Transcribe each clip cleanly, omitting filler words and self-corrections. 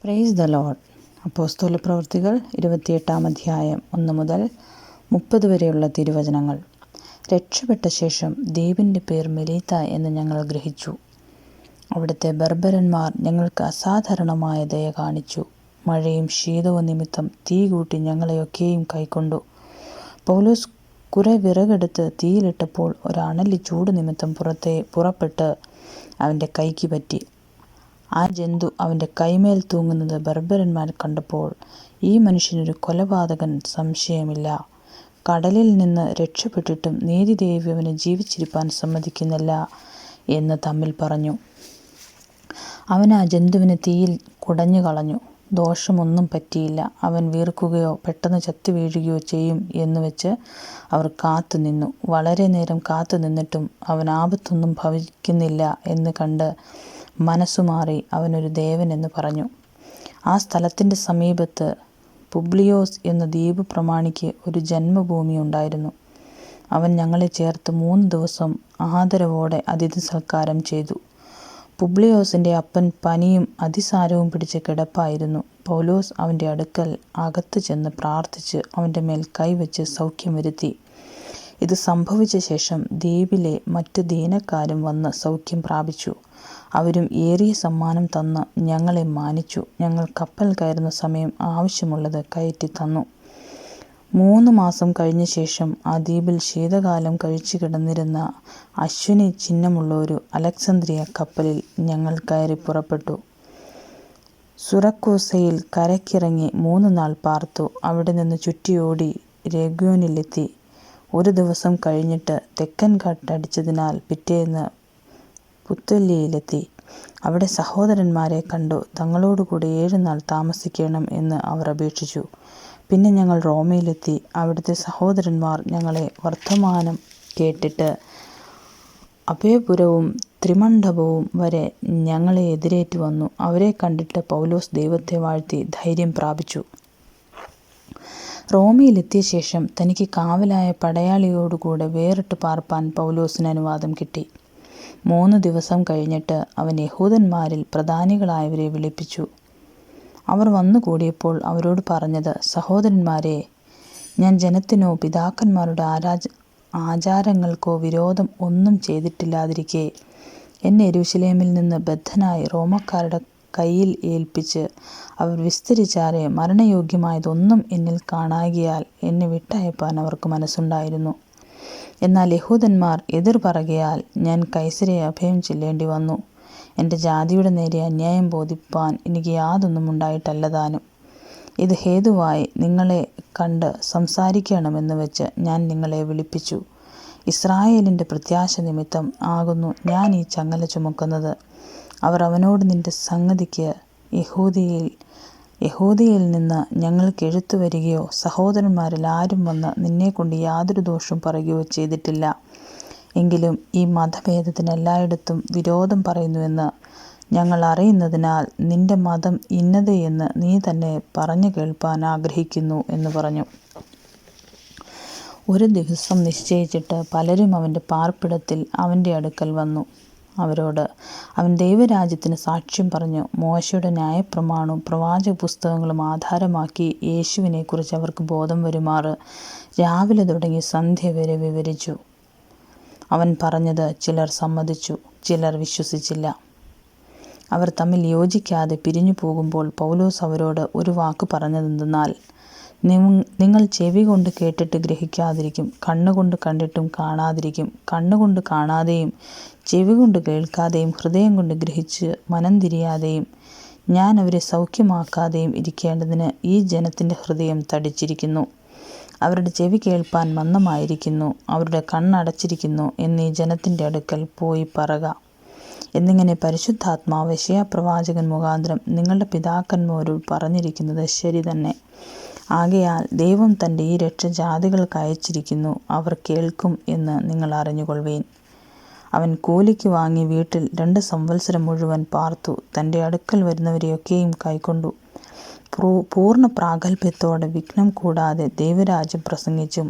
Praise the Lord. അപ്പോസ്തല പ്രവൃത്തികൾ 28-ാം അധ്യായം 1 മുതൽ 30 വരെയുള്ള തിരുവചനങ്ങൾ. രക്ഷപ്പെട്ട ശേഷം ദ്വീപിൻ്റെ പേർ മെലീത്ത എന്ന് ഞങ്ങൾ ഗ്രഹിച്ചു. അവിടുത്തെ ബർബരന്മാർ ഞങ്ങൾക്ക് അസാധാരണമായ ദയ കാണിച്ചു. മഴയും ശീതവും നിമിത്തം തീ കൂട്ടി ഞങ്ങളെയൊക്കെയും കൈക്കൊണ്ടു. പൗലോസ് കുറെ വിറകെടുത്ത് തീയിലിട്ടപ്പോൾ ഒരണലി ചൂട് നിമിത്തം പുറപ്പെട്ട് അവൻ്റെ കൈക്ക് പറ്റി. ആ ജന്തു അവൻ്റെ കൈമേൽ തൂങ്ങുന്നത് ബർബരന്മാർ കണ്ടപ്പോൾ, ഈ മനുഷ്യനൊരു കൊലപാതകൻ സംശയമില്ല. കടലിൽ നിന്ന് രക്ഷപ്പെട്ടിട്ടും നീതിദേവി അവനെ ജീവിച്ചിരിപ്പാൻ സമ്മതിക്കുന്നില്ല എന്ന് തമ്മിൽ പറഞ്ഞു. അവൻ ആ ജന്തുവിനെ തീയിൽ കുടഞ്ഞു കളഞ്ഞു. ദോഷമൊന്നും പറ്റിയില്ല. അവൻ വീർക്കുകയോ പെട്ടെന്ന് ചത്തു വീഴുകയോ ചെയ്യും എന്ന് വെച്ച് അവർ കാത്തു നിന്നു. വളരെ നേരം കാത്തു നിന്നിട്ടും അവൻ ആപത്തൊന്നും ഭവിക്കുന്നില്ല എന്ന് കണ്ട് മനസ്സുമാറി അവനൊരു ദേവൻ എന്ന് പറഞ്ഞു. ആ സ്ഥലത്തിൻ്റെ സമീപത്ത് പുബ്ലിയോസ് എന്ന ദ്വീപ് പ്രമാണിക്ക് ഒരു ജന്മഭൂമി ഉണ്ടായിരുന്നു. അവൻ ഞങ്ങളെ ചേർത്ത് 3 ദിവസം ആദരവോടെ അതിഥി സൽക്കാരം ചെയ്തു. പുബ്ലിയോസിൻ്റെ അപ്പൻ പനിയും അതിസാരവും പിടിച്ച് കിടപ്പായിരുന്നു. പൗലോസ് അവൻ്റെ അടുക്കൽ അകത്ത് ചെന്ന് പ്രാർത്ഥിച്ച് അവൻ്റെ മേൽ കൈവച്ച് സൗഖ്യം വരുത്തി. ഇത് സംഭവിച്ച ശേഷം ദ്വീപിലെ മറ്റ് ദീനക്കാരും വന്ന് സൗഖ്യം പ്രാപിച്ചു. അവരും ഏറിയ സമ്മാനം തന്ന് ഞങ്ങളെ മാനിച്ചു. ഞങ്ങൾ കപ്പൽ കയറുന്ന സമയം ആവശ്യമുള്ളത് കയറ്റി തന്നു. 3 മാസം കഴിഞ്ഞ ശേഷം ആ ദ്വീപിൽ ശീതകാലം കഴിച്ചു കിടന്നിരുന്ന അശ്വിനി ചിഹ്നമുള്ള ഒരു അലക്സാന്ദ്രിയ കപ്പലിൽ ഞങ്ങൾ കയറി പുറപ്പെട്ടു. സുറക്കൂസയിൽ കരക്കിറങ്ങി 3 നാൾ പാർത്തു. അവിടെ നിന്ന് ചുറ്റിയോടി രേഗ്യോനിലെത്തി. 1 ദിവസം കഴിഞ്ഞിട്ട് തെക്കൻ കാറ്റടിച്ചതിനാൽ പിറ്റേന്ന് പുത്തല്ലിയിലെത്തി. അവിടെ സഹോദരന്മാരെ കണ്ടു. തങ്ങളോടുകൂടി 7 നാൾ താമസിക്കണം എന്ന് അവർ അപേക്ഷിച്ചു. പിന്നെ ഞങ്ങൾ റോമയിലെത്തി. അവിടുത്തെ സഹോദരന്മാർ ഞങ്ങളെ വർത്തമാനം കേട്ടിട്ട് അഭയപുരവും ത്രിമണ്ഡപവും വരെ ഞങ്ങളെ എതിരേറ്റു വന്നു. അവരെ കണ്ടിട്ട് പൗലോസ് ദൈവത്തെ വാഴ്ത്തി ധൈര്യം പ്രാപിച്ചു. റോമയിലെത്തിയ ശേഷം തനിക്ക് കാവലായ പടയാളിയോടുകൂടെ വേറിട്ട് പാർപ്പാൻ പൗലോസിന് അനുവാദം കിട്ടി. 3 ദിവസം കഴിഞ്ഞിട്ട് അവൻ യഹൂദന്മാരിൽ പ്രധാനികളായവരെ വിളിപ്പിച്ചു. അവർ വന്നുകൂടിയപ്പോൾ അവരോട് പറഞ്ഞത്, സഹോദരന്മാരെ, ഞാൻ ജനത്തിനോ പിതാക്കന്മാരുടെ ആചാരങ്ങൾക്കോ വിരോധം ഒന്നും ചെയ്തിട്ടില്ലാതിരിക്കെ എന്നെ യെരൂശലേമിൽ നിന്ന് ബദ്ധനായി റോമക്കാരുടെ കയ്യിൽ ഏൽപ്പിച്ച് അവർ വിസ്തരിച്ചാറെ മരണയോഗ്യമായതൊന്നും എന്നിൽ കാണാകിയാൽ എന്നെ വിട്ടയപ്പാൻ അവർക്ക് മനസ്സുണ്ടായിരുന്നു. എന്നാൽ യഹൂദന്മാർ എതിർ പറകയാൽ ഞാൻ കൈസരെ അഭയം ചെല്ലേണ്ടി വന്നു. എൻ്റെ ജാതിയുടെ നേരെ അന്യായം ബോധിപ്പാൻ എനിക്ക് യാതൊന്നും ഉണ്ടായിട്ടല്ലതാനും. ഇത് ഹേതുവായി നിങ്ങളെ കണ്ട് സംസാരിക്കണമെന്ന് വെച്ച് ഞാൻ നിങ്ങളെ വിളിപ്പിച്ചു. ഇസ്രായേലിൻ്റെ പ്രത്യാശ നിമിത്തം ആകുന്നു ഞാൻ ഈ ചങ്ങല ചുമക്കുന്നത്. അവർ അവനോട്, നിന്റെ സംഗതിക്ക് യഹൂദിയിൽ നിന്ന് ഞങ്ങൾക്ക് എഴുത്തു വരികയോ സഹോദരന്മാരിൽ ആരും വന്ന് നിന്നെക്കൊണ്ട് യാതൊരു ദോഷവും പറയുകയോ ചെയ്തിട്ടില്ല. എങ്കിലും ഈ മതഭേദത്തിന് എല്ലായിടത്തും വിരോധം പറയുന്നുവെന്ന് ഞങ്ങൾ അറിയുന്നതിനാൽ നിന്റെ മതം ഇന്നത് എന്ന് നീ തന്നെ പറഞ്ഞു കേൾപ്പാൻ ആഗ്രഹിക്കുന്നു എന്ന് പറഞ്ഞു. ഒരു ദിവസം നിശ്ചയിച്ചിട്ട് പലരും അവൻ്റെ പാർപ്പിടത്തിൽ അവൻ്റെ അടുക്കൽ വന്നു. അവരോട് അവൻ ദൈവരാജ്യത്തിന് സാക്ഷ്യം പറഞ്ഞു. മോശയുടെ ന്യായപ്രമാണവും പ്രവാചക പുസ്തകങ്ങളും ആധാരമാക്കി യേശുവിനെക്കുറിച്ച് അവർക്ക് ബോധം വരുമാറ് രാവിലെ തുടങ്ങി സന്ധ്യ വരെ വിവരിച്ചു. അവൻ പറഞ്ഞത് ചിലർ സമ്മതിച്ചു, ചിലർ വിശ്വസിച്ചില്ല. അവർ തമ്മിൽ യോജിക്കാതെ പിരിഞ്ഞു പോകുമ്പോൾ പൗലോസ് അവരോട് ഒരു വാക്ക് പറഞ്ഞതെന്തെന്നാൽ, നിങ്ങൾ ചെവി കൊണ്ട് കേട്ടിട്ട് ഗ്രഹിക്കാതിരിക്കും, കണ്ണുകൊണ്ട് കണ്ടിട്ടും കാണാതിരിക്കും. കണ്ണുകൊണ്ട് കാണാതെയും ചെവി കൊണ്ട് കേൾക്കാതെയും ഹൃദയം കൊണ്ട് ഗ്രഹിച്ച് മനം തിരിയാതെയും ഞാൻ അവരെ സൗഖ്യമാക്കാതെയും ഇരിക്കേണ്ടതിന് ഈ ജനത്തിൻ്റെ ഹൃദയം തടിച്ചിരിക്കുന്നു. അവരുടെ ചെവി കേൾപ്പാൻ മന്ദമായിരിക്കുന്നു, അവരുടെ കണ്ണടച്ചിരിക്കുന്നു എന്നീ ജനത്തിൻ്റെ അടുക്കൽ പോയി പറക എന്നിങ്ങനെ പരിശുദ്ധാത്മാവ് യെശയ്യാപ്രവാചകൻ മുഖാന്തരം നിങ്ങളുടെ പിതാക്കന്മാരോട് പറഞ്ഞിരിക്കുന്നത് ശരി തന്നെ. ആകയാൽ ദൈവം തൻ്റെ ഈ രക്ഷ ജാതികൾക്ക് അയച്ചിരിക്കുന്നു, അവർ കേൾക്കും എന്ന് നിങ്ങൾ അറിഞ്ഞുകൊള്ളുവീൻ. അവൻ കൂലിക്ക് വാങ്ങി വീട്ടിൽ 2 സംവത്സരം മുഴുവൻ പാർത്തു. തൻ്റെ അടുക്കൽ വരുന്നവരെയൊക്കെയും കൈക്കൊണ്ടു. പൂർണ്ണ പ്രാഗൽഭ്യത്തോടെ വിഘ്നം കൂടാതെ ദൈവരാജ്യം പ്രസംഗിച്ചും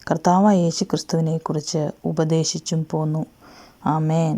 കർത്താവായ യേശുക്രിസ്തുവിനെക്കുറിച്ച് ഉപദേശിച്ചും പോന്നു. ആമേൻ.